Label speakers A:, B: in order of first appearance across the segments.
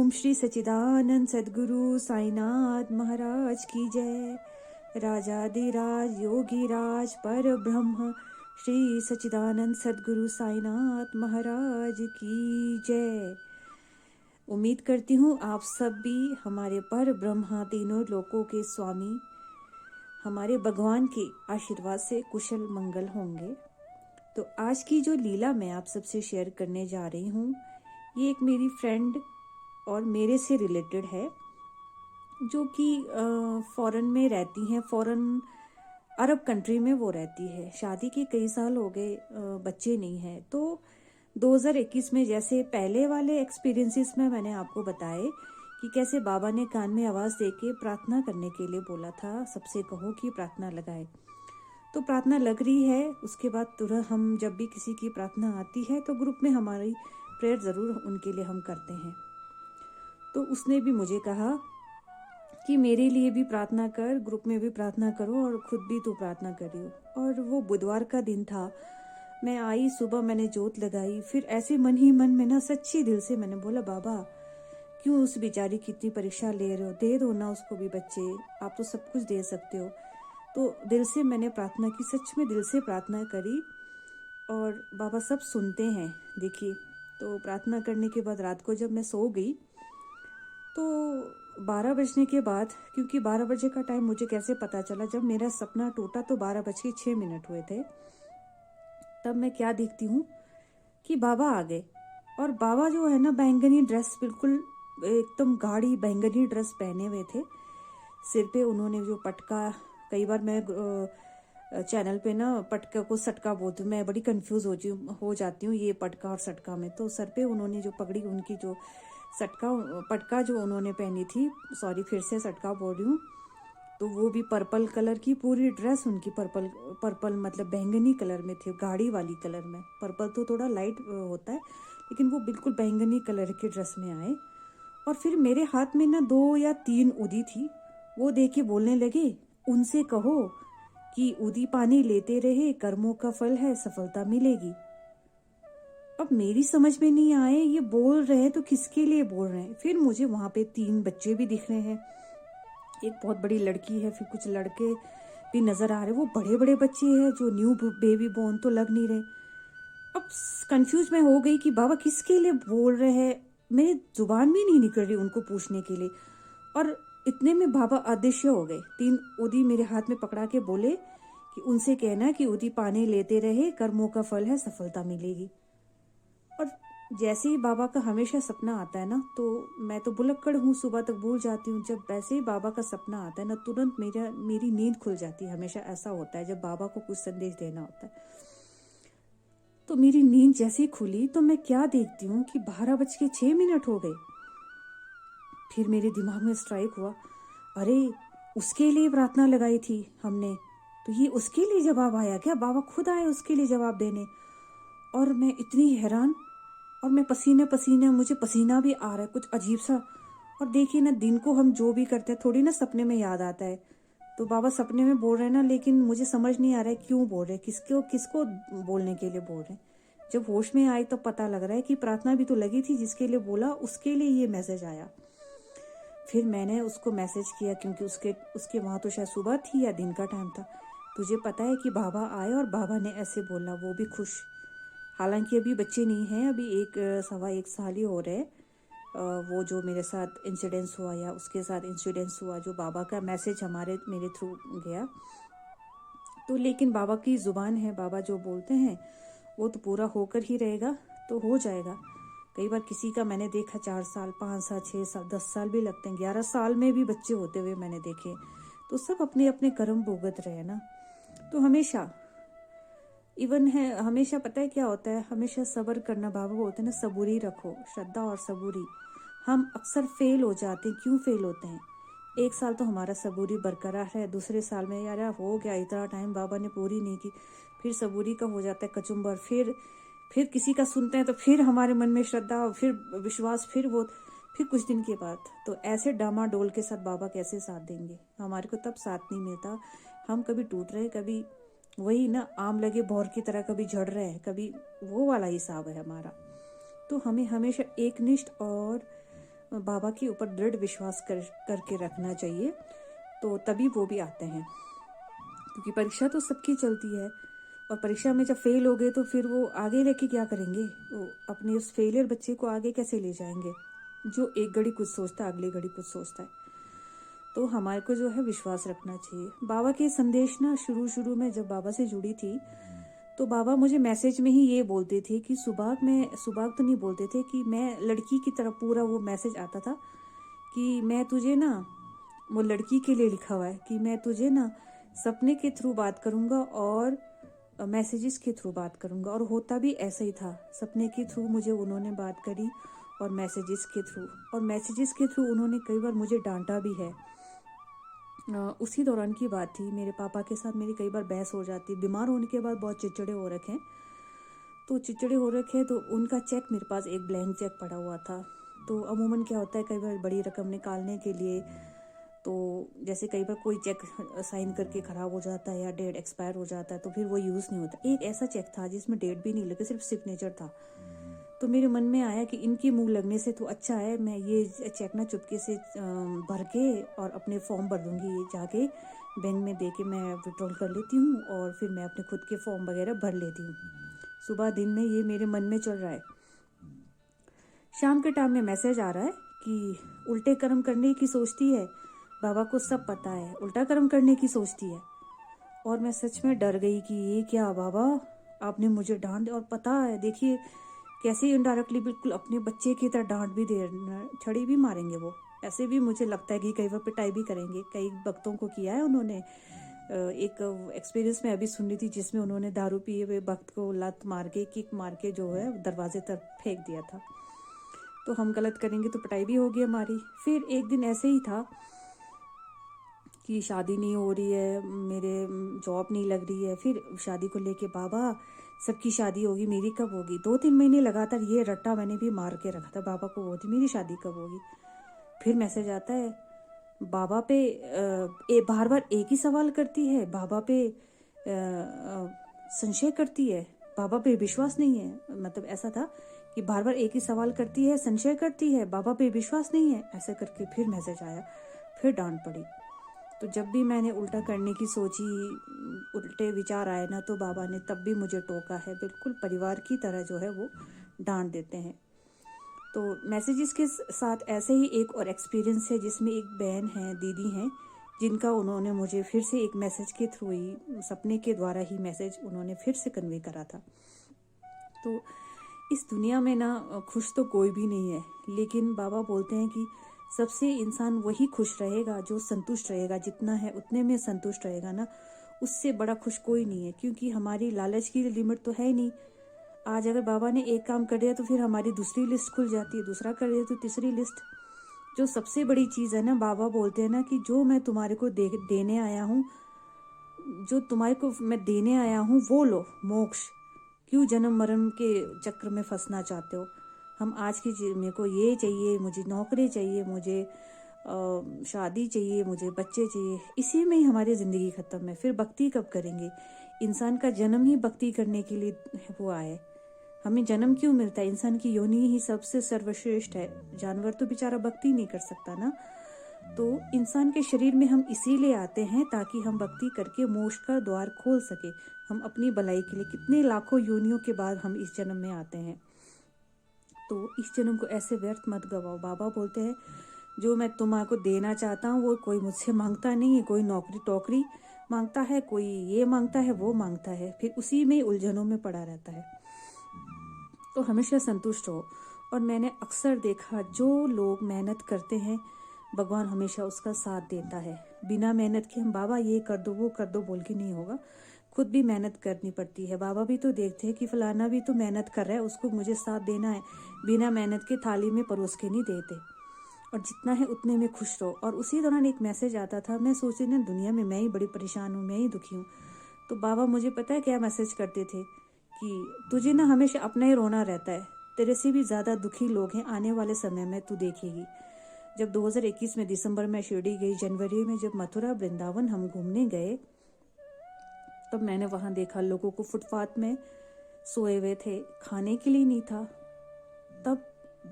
A: ओम श्री सच्चिदानंद सद्गुरु साईनाथ महाराज की जय। राजाधिराज योगी राज पर ब्रह्म श्री सच्चिदानंद सद्गुरु साईनाथ महाराज की जय। उम्मीद करती हूँ आप सब भी हमारे पर ब्रह्मा तीनों लोकों के स्वामी हमारे भगवान के आशीर्वाद से कुशल मंगल होंगे। तो आज की जो लीला मैं आप सबसे शेयर करने जा रही हूँ, ये एक मेरी फ्रेंड और मेरे से रिलेटेड है, जो कि फॉरेन में रहती हैं, फॉरेन अरब कंट्री में वो रहती है। शादी के कई साल हो गए, बच्चे नहीं हैं। तो 2021 में जैसे पहले वाले एक्सपीरियंसेस में मैंने आपको बताए कि कैसे बाबा ने कान में आवाज़ देके प्रार्थना करने के लिए बोला था, सबसे कहो कि प्रार्थना लगाए। तो प्रार्थना लग रही है। उसके बाद तुरंत हम जब भी किसी की प्रार्थना आती है तो ग्रुप में हमारी प्रेयर ज़रूर उनके लिए हम करते हैं। तो उसने भी मुझे कहा कि मेरे लिए भी प्रार्थना कर, ग्रुप में भी प्रार्थना करो और खुद भी तो प्रार्थना करियो। और वो बुधवार का दिन था। मैं आई सुबह, मैंने जोत लगाई। फिर ऐसे मन ही मन में ना सच्ची दिल से मैंने बोला, बाबा क्यों उस बेचारी की इतनी परीक्षा ले रहे हो, दे दो ना उसको भी बच्चे, आप तो सब कुछ दे सकते हो। तो दिल से मैंने प्रार्थना की, सच में दिल से प्रार्थना करी और बाबा सब सुनते हैं। देखिए, तो प्रार्थना करने के बाद रात को जब मैं सो गई तो 12 बजने के बाद, क्योंकि 12 बजे का टाइम मुझे कैसे पता चला, जब मेरा सपना टूटा तो 12:06 हुए थे। तब मैं क्या देखती हूँ कि बाबा आ गए। और बाबा जो है ना, बैंगनी ड्रेस, बिल्कुल एकदम गाढ़ी बैंगनी ड्रेस पहने हुए थे। सिर पे उन्होंने जो पटका, कई बार मैं चैनल पे ना पटका को सटका बोलती हूँ, मैं बड़ी कंफ्यूज हो जाती हूँ ये पटका और सटका में। तो सर पे उन्होंने जो पगड़ी, उनकी जो पटका जो उन्होंने पहनी थी, सॉरी फिर से सटका बोल रही हूँ, तो वो भी पर्पल कलर की पूरी ड्रेस उनकी पर्पल मतलब बैंगनी कलर में थी, गाढ़ी वाली कलर में। पर्पल तो थोड़ा लाइट होता है, लेकिन वो बिल्कुल बैंगनी कलर के ड्रेस में आए। और फिर मेरे हाथ में ना 2 या 3 उदी थी। वो दे के बोलने लगे, उनसे कहो कि उदी पानी लेते रहे, कर्मों का फल है, सफलता मिलेगी। अब मेरी समझ में नहीं आए, ये बोल रहे हैं तो किसके लिए बोल रहे हैं। फिर मुझे वहां पे 3 बच्चे भी दिख रहे हैं, एक बहुत बड़ी लड़की है, फिर कुछ लड़के भी नजर आ रहे। वो बड़े बड़े बच्चे हैं जो न्यू बेबी बोर्न तो लग नहीं रहे। अब कंफ्यूज मैं हो गई कि बाबा किसके लिए बोल रहे हैं, मेरी जुबान भी नहीं निकल रही उनको पूछने के लिए। और इतने में बाबा अदृश्य हो गए। 3 उदी मेरे हाथ में पकड़ा के बोले कि उनसे कहना कि उदी पानी लेते रहे, कर्मों का फल है, सफलता मिलेगी। और जैसे ही बाबा का हमेशा सपना आता है ना, तो मैं तो भुलक्कड़ हूँ, सुबह तक भूल जाती हूँ। जब वैसे ही बाबा का सपना आता है ना, तुरंत मेरी नींद खुल जाती है। हमेशा ऐसा होता है जब बाबा को कुछ संदेश देना होता है। तो मेरी नींद जैसे ही खुली तो मैं क्या देखती हूँ कि 12:06 हो गए। फिर मेरे दिमाग में स्ट्राइक हुआ, अरे उसके लिए प्रार्थना लगाई थी हमने, तो ये उसके लिए जवाब आया क्या? बाबा खुद आए उसके लिए जवाब देने। और मैं इतनी हैरान, और मैं पसीने पसीने, मुझे पसीना भी आ रहा है कुछ अजीब सा। और देखिए ना, दिन को हम जो भी करते हैं थोड़ी ना सपने में याद आता है। तो बाबा सपने में बोल रहे हैं ना, लेकिन मुझे समझ नहीं आ रहा है क्यों बोल रहे हैं, किसको किसको बोलने के लिए बोल रहे हैं। जब होश में आई तो पता लग रहा है कि प्रार्थना भी तो लगी थी, जिसके लिए बोला उसके लिए ये मैसेज आया। फिर मैंने उसको मैसेज किया, क्योंकि उसके वहाँ तो शायद सुबह थी या दिन का टाइम था। तुझे पता है कि बाबा आए और बाबा ने ऐसे बोला, वो भी खुश। हालांकि अभी बच्चे नहीं हैं, अभी 1 साल ही हो रहे। वो जो मेरे साथ इंसिडेंस हुआ या उसके साथ इंसिडेंस हुआ, जो बाबा का मैसेज मेरे थ्रू गया, तो लेकिन बाबा की जुबान है, बाबा जो बोलते हैं वो तो पूरा होकर ही रहेगा, तो हो जाएगा। कई बार किसी का मैंने देखा 4 साल, 5 साल, 6 साल, 10 साल भी लगते हैं, 11 साल में भी बच्चे होते हुए मैंने देखे। तो सब अपने अपने कर्म भुगत रहे ना। तो हमेशा हमेशा पता है क्या होता है, हमेशा सब्र करना। बाबा बोलते हैं ना, सबूरी रखो, श्रद्धा और सबूरी। हम अक्सर फेल हो जाते हैं। क्यों फेल होते हैं? 1 साल तो हमारा सबूरी बरकरार है, दूसरे साल में यार हो गया, इतना टाइम बाबा ने पूरी नहीं की, फिर सबूरी का हो जाता है कचुम्बर। फिर किसी का सुनते हैं तो फिर हमारे मन में श्रद्धा, फिर विश्वास, फिर कुछ दिन के बाद तो ऐसे डामाडोल के साथ बाबा कैसे साथ देंगे? हमारे को तब साथ नहीं मिलता। हम कभी टूट रहे, कभी वही ना, आम लगे भौर की तरह, कभी झड़ रहे हैं, कभी वो वाला हिसाब है हमारा। तो हमें हमेशा एकनिष्ठ और बाबा के ऊपर दृढ़ विश्वास करके रखना चाहिए, तो तभी वो भी आते हैं। क्योंकि परीक्षा तो सबकी चलती है, और परीक्षा में जब फेल हो गए तो फिर वो आगे लेके क्या करेंगे, वो अपने उस फेलियर बच्चे को आगे कैसे ले जाएंगे, जो एक घड़ी कुछ सोचता है अगली घड़ी कुछ सोचता है। तो हमारे को जो है विश्वास रखना चाहिए। बाबा के संदेश ना शुरू में जब बाबा से जुड़ी थी, तो बाबा मुझे मैसेज में ही ये बोलते थे कि सुबह तो नहीं बोलते थे, कि मैं लड़की की तरह पूरा वो मैसेज आता था कि मैं तुझे ना, वो लड़की के लिए लिखा हुआ है कि मैं तुझे ना सपने के थ्रू बात करूंगा और मैसेजेस के थ्रू बात करूंगा। और होता भी ऐसा ही था, सपने के थ्रू मुझे उन्होंने बात करी और मैसेजेस के थ्रू उन्होंने कई बार मुझे डांटा भी है। उसी दौरान की बात थी, मेरे पापा के साथ मेरी कई बार बहस हो जाती। बीमार होने के बाद बहुत चिड़चिड़े हो रखे हैं, तो उनका चेक मेरे पास एक ब्लैंक चेक पड़ा हुआ था। तो अमूमन क्या होता है, कई बार बड़ी रकम निकालने के लिए, तो जैसे कई बार कोई चेक साइन करके ख़राब हो जाता है या डेट एक्सपायर हो जाता है, तो फिर वो यूज़ नहीं होता। एक ऐसा चेक था जिसमें डेट भी नहीं लगी, सिर्फ सिग्नेचर था। तो मेरे मन में आया कि इनकी मुंह लगने से तो अच्छा है मैं ये चेक ना चुपके से भर के और अपने फॉर्म भर दूंगी, ये जाके बैंक में दे के मैं विड्रॉल कर लेती हूँ और फिर मैं अपने खुद के फॉर्म वगैरह भर लेती हूँ। सुबह दिन में ये मेरे मन में चल रहा है। शाम के टाइम में मैसेज आ रहा है कि उल्टे कर्म करने की सोचती है, बाबा को सब पता है, उल्टा कर्म करने की सोचती है। और मैं सच में डर गई कि ये क्या बाबा, आपने मुझे डांट दिया। और पता है, देखिए कैसे इनडायरेक्टली बिल्कुल अपने बच्चे की तरह डांट भी दे, छड़ी भी मारेंगे वो। ऐसे भी मुझे लगता है कि कई बार पिटाई भी करेंगे, कई भक्तों को किया है उन्होंने। एक एक्सपीरियंस में अभी सुन रही थी जिसमें उन्होंने दारू पिए हुए भक्त को लात मार के, किक मार के जो है दरवाजे तक फेंक दिया था। तो हम गलत करेंगे तो पिटाई भी होगी हमारी। फिर एक दिन ऐसे ही था कि शादी नहीं हो रही है, मेरे जॉब नहीं लग रही है। फिर शादी को लेके, बाबा सबकी शादी होगी, मेरी कब होगी। 2-3 महीने लगातार ये रट्टा मैंने भी मार के रखा था बाबा को, होती मेरी शादी कब होगी। फिर मैसेज आता है, बाबा पे बार बार एक ही सवाल करती है, बाबा पे संशय करती है, बाबा पे विश्वास नहीं है। मतलब ऐसा था कि बार बार एक ही सवाल करती है, संशय करती है, बाबा पे विश्वास नहीं है, ऐसे करके फिर मैसेज आया। फिर डांट पड़ी। तो जब भी मैंने उल्टा करने की सोची, उल्टे विचार आए ना, तो बाबा ने तब भी मुझे टोका है। बिल्कुल परिवार की तरह जो है वो डांट देते हैं। तो मैसेजेस के साथ ऐसे ही एक और एक्सपीरियंस है, जिसमें एक बहन है, दीदी हैं, जिनका उन्होंने मुझे फिर से एक मैसेज के थ्रू ही, सपने के द्वारा ही मैसेज उन्होंने फिर से कन्वे करा था। तो इस दुनिया में ना खुश तो कोई भी नहीं है, लेकिन बाबा बोलते हैं कि सबसे इंसान वही खुश रहेगा जो संतुष्ट रहेगा, जितना है उतने में संतुष्ट रहेगा ना, उससे बड़ा खुश कोई नहीं है। क्योंकि हमारी लालच की लिमिट तो है ही नहीं। आज अगर बाबा ने एक काम कर दिया तो फिर हमारी दूसरी लिस्ट खुल जाती है, दूसरा कर दिया तो तीसरी लिस्ट। जो सबसे बड़ी चीज़ है ना, बाबा बोलते हैं ना कि जो मैं तुम्हारे को देने आया हूँ, जो तुम्हारे को मैं देने आया हूँ वो लो, मोक्ष। क्यों जन्म मरण के चक्र में फंसना चाहते हो। हम आज की मेरे को ये चाहिए, मुझे नौकरी चाहिए, मुझे शादी चाहिए, मुझे बच्चे चाहिए, इसी में ही हमारी ज़िंदगी ख़त्म है। फिर भक्ति कब करेंगे। इंसान का जन्म ही भक्ति करने के लिए हुआ है। हमें जन्म क्यों मिलता है, इंसान की योनि ही सबसे सर्वश्रेष्ठ है। जानवर तो बेचारा भक्ति नहीं कर सकता ना। तो इंसान के शरीर में हम इसीलिए आते हैं ताकि हम भक्ति करके मोक्ष का द्वार खोल सके। हम अपनी भलाई के लिए कितने लाखों योनियों के बाद हम इस जन्म में आते हैं। तो इस जन्म को ऐसे व्यर्थ मत गवाओ। बाबा बोलते हैं जो मैं तुम्हारे को देना चाहता हूँ वो कोई मुझसे मांगता नहीं है। कोई नौकरी टोकरी मांगता है, कोई ये मांगता है, वो मांगता है, फिर उसी में उलझनों में पड़ा रहता है। तो हमेशा संतुष्ट हो। और मैंने अक्सर देखा जो लोग मेहनत करते हैं भगवान हमेशा उसका साथ देता है। बिना मेहनत के हम बाबा ये कर दो वो कर दो बोल के नहीं होगा, खुद भी मेहनत करनी पड़ती है। बाबा भी तो देखते हैं कि फलाना भी तो मेहनत कर रहा है, उसको मुझे साथ देना है। बिना मेहनत के थाली में परोस के नहीं देते। और जितना है उतने में खुश रहो। और उसी दौरान एक मैसेज आता था, मैं सोची ना दुनिया में मैं ही बड़ी परेशान हूँ, मैं ही दुखी हूँ। तो बाबा मुझे पता है क्या मैसेज करते थे कि तुझे ना हमेशा अपना ही रोना रहता है, तेरे से भी ज़्यादा दुखी लोग हैं, आने वाले समय में तू देखेगी। जब 2021 में दिसंबर में शिरडी गई, जनवरी में जब मथुरा वृंदावन हम घूमने गए, तब मैंने वहाँ देखा लोगों को फुटपाथ में सोए हुए थे, खाने के लिए नहीं था। तब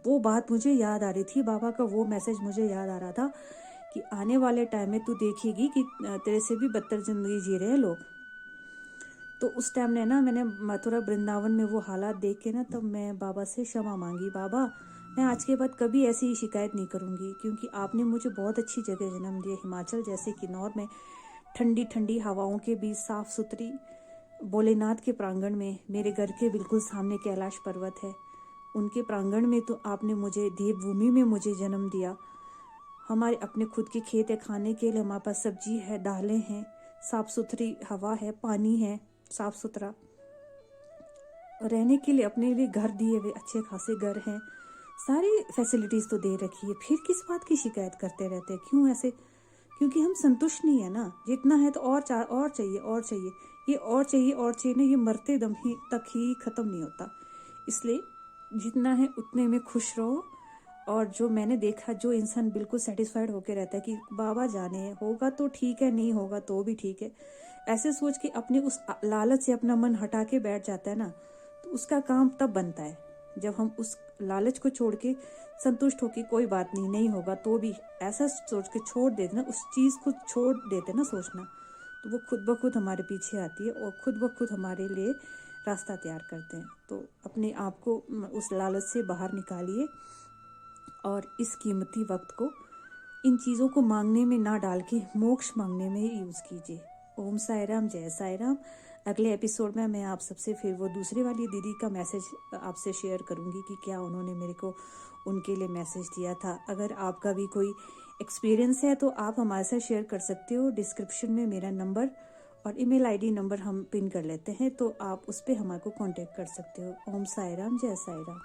A: वो बात मुझे याद आ रही थी, बाबा का वो मैसेज मुझे याद आ रहा था कि आने वाले टाइम में तू देखेगी कि तेरे से भी बदतर जिंदगी जी रहे हैं लोग। तो उस टाइम ने ना मैंने मथुरा वृंदावन में वो हालात देख के ना, तब मैं बाबा से क्षमा मांगी, बाबा मैं आज के बाद कभी ऐसी शिकायत नहीं करूँगी, क्योंकि आपने मुझे बहुत अच्छी जगह जन्म दिया, हिमाचल जैसे किन्नौर में ठंडी ठंडी हवाओं के बीच साफ सुथरी भोलेनाथ के प्रांगण में, मेरे घर के बिल्कुल सामने कैलाश पर्वत है, उनके प्रांगण में तो आपने मुझे देवभूमि में मुझे जन्म दिया। हमारे अपने खुद के खेत है, खाने के लिए हमारे पास सब्जी है, दालें हैं, साफ सुथरी हवा है, पानी है साफ सुथरा, रहने के लिए अपने लिए घर दिए हुए अच्छे खासे घर हैं, सारी फैसिलिटीज़ तो दे रखी है, फिर किस बात की शिकायत करते रहते हैं, क्यों ऐसे? क्योंकि हम संतुष्ट नहीं है ना, जितना है तो और और चाहिए और चाहिए, ये और चाहिए और चाहिए ना, ये मरते दम ही तक ही ख़त्म नहीं होता। इसलिए जितना है उतने में खुश रहो। और जो मैंने देखा, जो इंसान बिल्कुल सेटिस्फाइड होकर रहता है कि बाबा जाने, होगा तो ठीक है, नहीं होगा तो भी ठीक है, ऐसे सोच के अपने उस लालच से अपना मन हटा के बैठ जाता है ना, तो उसका काम तब बनता है जब हम उस लालच को छोड़ के संतुष्ट होके कोई बात नहीं, नहीं होगा तो भी ऐसा सोच के छोड़ देते ना, उस चीज़ को छोड़ देते ना सोचना, तो वो खुद ब खुद हमारे पीछे आती है और खुद ब खुद हमारे लिए रास्ता तैयार करते हैं। तो अपने आप को उस लालच से बाहर निकालिए और इस कीमती वक्त को इन चीज़ों को मांगने में ना डाल के मोक्ष मांगने में यूज़ कीजिए। ओम साई राम, जय साई राम। अगले एपिसोड में मैं आप सबसे फिर वो दूसरी वाली दीदी का मैसेज आपसे शेयर करूंगी कि क्या उन्होंने मेरे को उनके लिए मैसेज दिया था। अगर आपका भी कोई एक्सपीरियंस है तो आप हमारे साथ शेयर कर सकते हो। डिस्क्रिप्शन में मेरा नंबर और ईमेल आईडी नंबर हम पिन कर लेते हैं, तो आप उस पर हमारे को कांटेक्ट कर सकते हो। ओम साई राम, जय साई राम।